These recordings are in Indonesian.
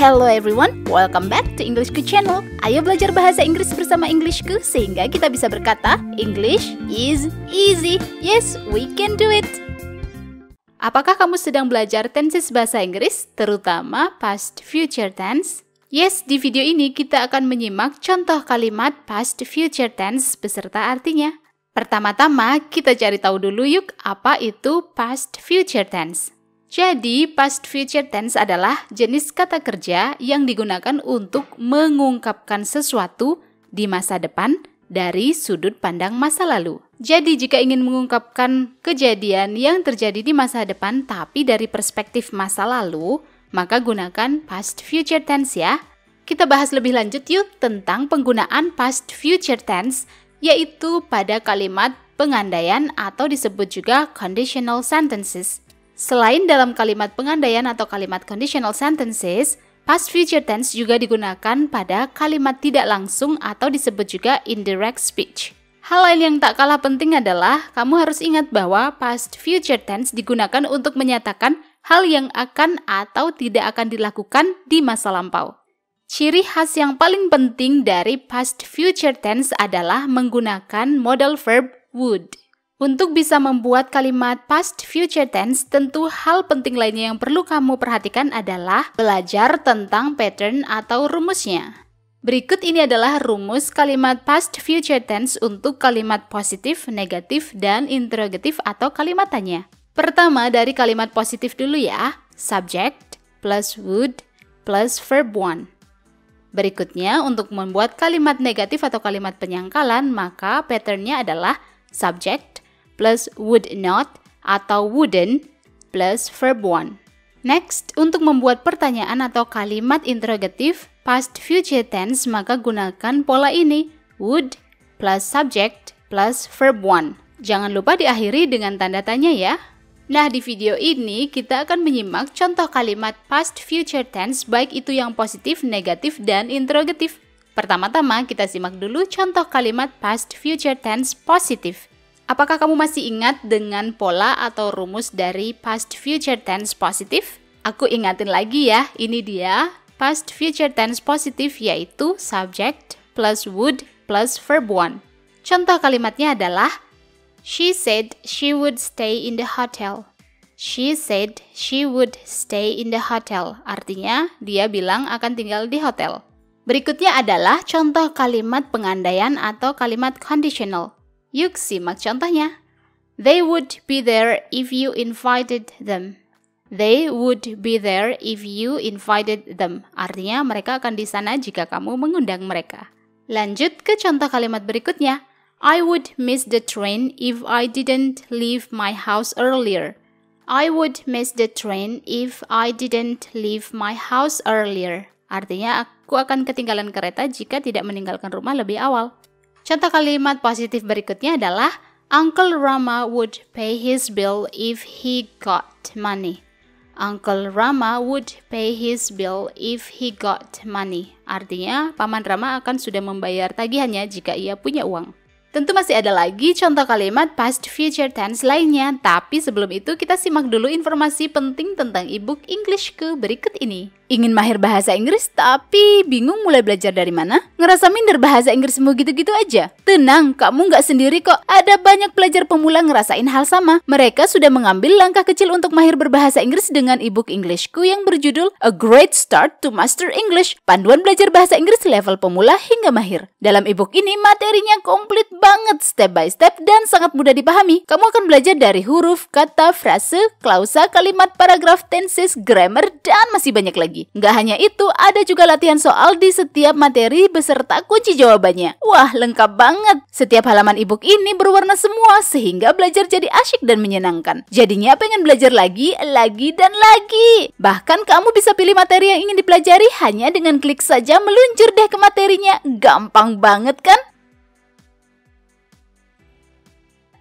Hello everyone, welcome back to Englishku channel. Ayo belajar bahasa Inggris bersama Englishku sehingga kita bisa berkata English is easy. Yes, we can do it. Apakah kamu sedang belajar tenses bahasa Inggris, terutama past future tense? Yes, di video ini kita akan menyimak contoh kalimat past future tense beserta artinya. Pertama-tama, kita cari tahu dulu yuk apa itu past future tense. Jadi, past future tense adalah jenis kata kerja yang digunakan untuk mengungkapkan sesuatu di masa depan dari sudut pandang masa lalu. Jadi, jika ingin mengungkapkan kejadian yang terjadi di masa depan tapi dari perspektif masa lalu, maka gunakan past future tense ya. Kita bahas lebih lanjut yuk tentang penggunaan past future tense, yaitu pada kalimat pengandaian atau disebut juga conditional sentences. Selain dalam kalimat pengandaian atau kalimat conditional sentences, past future tense juga digunakan pada kalimat tidak langsung atau disebut juga indirect speech. Hal lain yang tak kalah penting adalah kamu harus ingat bahwa past future tense digunakan untuk menyatakan hal yang akan atau tidak akan dilakukan di masa lampau. Ciri khas yang paling penting dari past future tense adalah menggunakan modal verb would. Untuk bisa membuat kalimat past future tense, tentu hal penting lainnya yang perlu kamu perhatikan adalah belajar tentang pattern atau rumusnya. Berikut ini adalah rumus kalimat past future tense untuk kalimat positif, negatif, dan interrogatif atau kalimat tanya. Pertama dari kalimat positif dulu ya, subject plus would plus verb one. Berikutnya, untuk membuat kalimat negatif atau kalimat penyangkalan, maka patternnya adalah subject plus would not atau wouldn't plus verb one. Next, untuk membuat pertanyaan atau kalimat interrogatif past future tense, maka gunakan pola ini, would plus subject plus verb one. Jangan lupa diakhiri dengan tanda tanya ya. Nah, di video ini kita akan menyimak contoh kalimat past future tense, baik itu yang positif, negatif, dan interrogatif. Pertama-tama kita simak dulu contoh kalimat past future tense positif. Apakah kamu masih ingat dengan pola atau rumus dari past future tense positif? Aku ingatin lagi ya, ini dia past future tense positif, yaitu subject plus would plus verb one. Contoh kalimatnya adalah she said she would stay in the hotel. She said she would stay in the hotel. Artinya, dia bilang akan tinggal di hotel. Berikutnya adalah contoh kalimat pengandaian atau kalimat conditional. Yuk simak contohnya. They would be there if you invited them. They would be there if you invited them. Artinya mereka akan di sana jika kamu mengundang mereka. Lanjut ke contoh kalimat berikutnya. I would miss the train if I didn't leave my house earlier. I would miss the train if I didn't leave my house earlier. Artinya aku akan ketinggalan kereta jika tidak meninggalkan rumah lebih awal. Contoh kalimat positif berikutnya adalah Uncle Rama would pay his bill if he got money. Uncle Rama would pay his bill if he got money. Artinya, Paman Rama akan sudah membayar tagihannya jika ia punya uang. Tentu masih ada lagi contoh kalimat past future tense lainnya, tapi sebelum itu kita simak dulu informasi penting tentang ebook Englishku berikut ini. Ingin mahir bahasa Inggris tapi bingung mulai belajar dari mana? Ngerasa minder bahasa Inggrismu gitu-gitu aja? Tenang, kamu nggak sendiri kok. Ada banyak pelajar pemula ngerasain hal sama. Mereka sudah mengambil langkah kecil untuk mahir berbahasa Inggris dengan ebook Englishku yang berjudul A Great Start to Master English, panduan belajar bahasa Inggris level pemula hingga mahir. Dalam ebook ini materinya komplit banget, step by step dan sangat mudah dipahami. Kamu akan belajar dari huruf, kata, frase, klausa, kalimat, paragraf, tenses, grammar, dan masih banyak lagi. Nggak hanya itu, ada juga latihan soal di setiap materi beserta kunci jawabannya. Wah, lengkap banget. Setiap halaman ebook ini berwarna semua sehingga belajar jadi asyik dan menyenangkan. Jadinya pengen belajar lagi, dan lagi. Bahkan kamu bisa pilih materi yang ingin dipelajari hanya dengan klik saja meluncur deh ke materinya. Gampang banget kan?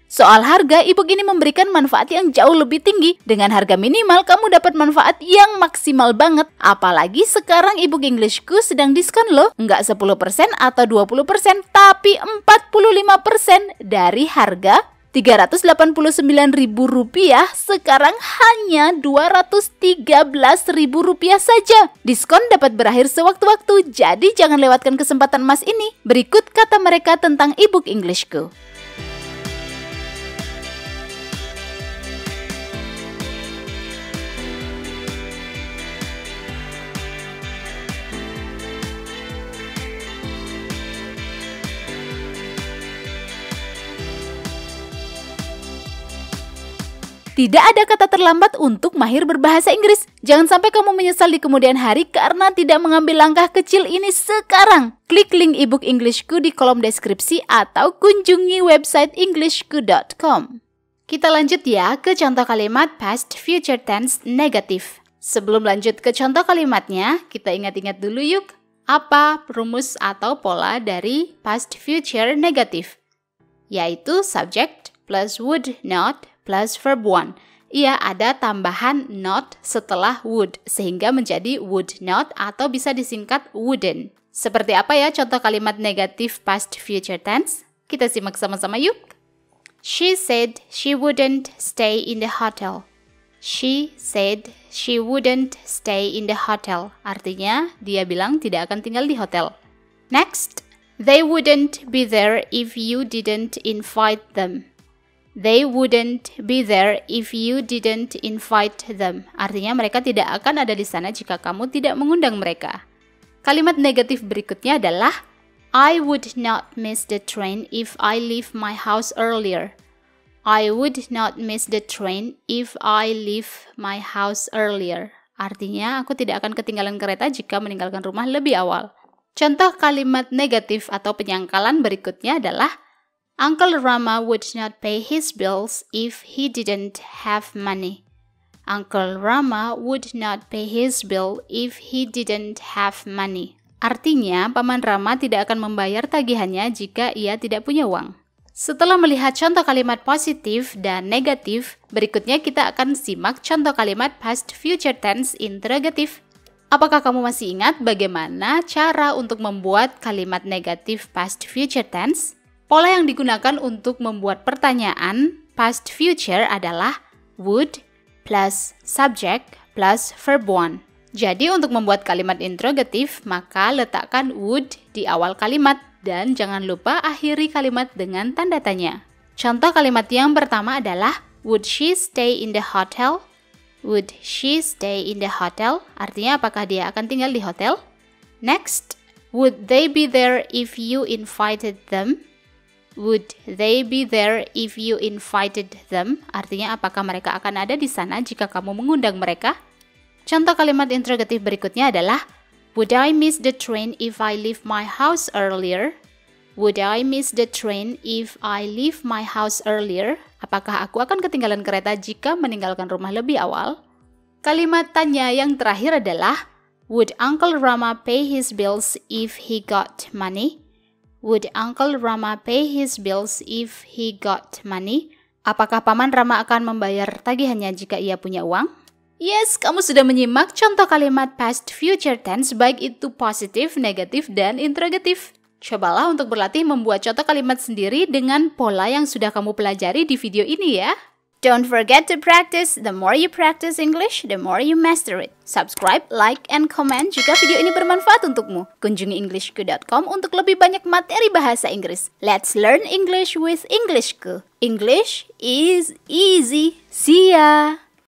Soal harga, ebook ini memberikan manfaat yang jauh lebih tinggi. Dengan harga minimal, kamu dapat manfaat yang maksimal banget. Apalagi sekarang ebook Englishku sedang diskon loh. Nggak 10% atau 20%, tapi 45% dari harga Rp389.000 sekarang hanya Rp213.000 saja. Diskon dapat berakhir sewaktu-waktu, jadi jangan lewatkan kesempatan emas ini. Berikut kata mereka tentang ebook Englishku. Tidak ada kata terlambat untuk mahir berbahasa Inggris. Jangan sampai kamu menyesal di kemudian hari karena tidak mengambil langkah kecil ini sekarang. Klik link ebook Englishku di kolom deskripsi atau kunjungi website englishku.com. Kita lanjut ya ke contoh kalimat past future tense negatif. Sebelum lanjut ke contoh kalimatnya, kita ingat-ingat dulu yuk. Apa rumus atau pola dari past future negatif? Yaitu subject plus would not plus verb one. Ia ada tambahan not setelah would, sehingga menjadi would not atau bisa disingkat wouldn't. Seperti apa ya contoh kalimat negatif past future tense? Kita simak sama-sama yuk. She said she wouldn't stay in the hotel. She said she wouldn't stay in the hotel. Artinya, dia bilang tidak akan tinggal di hotel. Next, they wouldn't be there if you didn't invite them. They wouldn't be there if you didn't invite them. Artinya mereka tidak akan ada di sana jika kamu tidak mengundang mereka. Kalimat negatif berikutnya adalah I would not miss the train if I leave my house earlier. I would not miss the train if I leave my house earlier. Artinya aku tidak akan ketinggalan kereta jika meninggalkan rumah lebih awal. Contoh kalimat negatif atau penyangkalan berikutnya adalah Uncle Rama would not pay his bills if he didn't have money. Uncle Rama would not pay his bill if he didn't have money. Artinya, Paman Rama tidak akan membayar tagihannya jika ia tidak punya uang. Setelah melihat contoh kalimat positif dan negatif, berikutnya kita akan simak contoh kalimat past future tense interrogative. Apakah kamu masih ingat bagaimana cara untuk membuat kalimat negatif past future tense? Pola yang digunakan untuk membuat pertanyaan past future adalah would plus subject plus verb one. Jadi untuk membuat kalimat interrogatif, maka letakkan would di awal kalimat dan jangan lupa akhiri kalimat dengan tanda tanya. Contoh kalimat yang pertama adalah would she stay in the hotel? Would she stay in the hotel? Artinya apakah dia akan tinggal di hotel? Next, would they be there if you invited them? Would they be there if you invited them? Artinya apakah mereka akan ada di sana jika kamu mengundang mereka? Contoh kalimat interrogatif berikutnya adalah would I miss the train if I leave my house earlier? Would I miss the train if I leave my house earlier? Apakah aku akan ketinggalan kereta jika meninggalkan rumah lebih awal? Kalimat tanya yang terakhir adalah would Uncle Rama pay his bills if he got money? Would Uncle Rama pay his bills if he got money? Apakah Paman Rama akan membayar tagihannya jika ia punya uang? Yes, kamu sudah menyimak contoh kalimat past future tense baik itu positif, negatif, dan interrogatif. Cobalah untuk berlatih membuat contoh kalimat sendiri dengan pola yang sudah kamu pelajari di video ini ya. Don't forget to practice. The more you practice English, the more you master it. Subscribe, like, and comment jika video ini bermanfaat untukmu. Kunjungi englishku.com untuk lebih banyak materi bahasa Inggris. Let's learn English with Englishku. English is easy. See ya!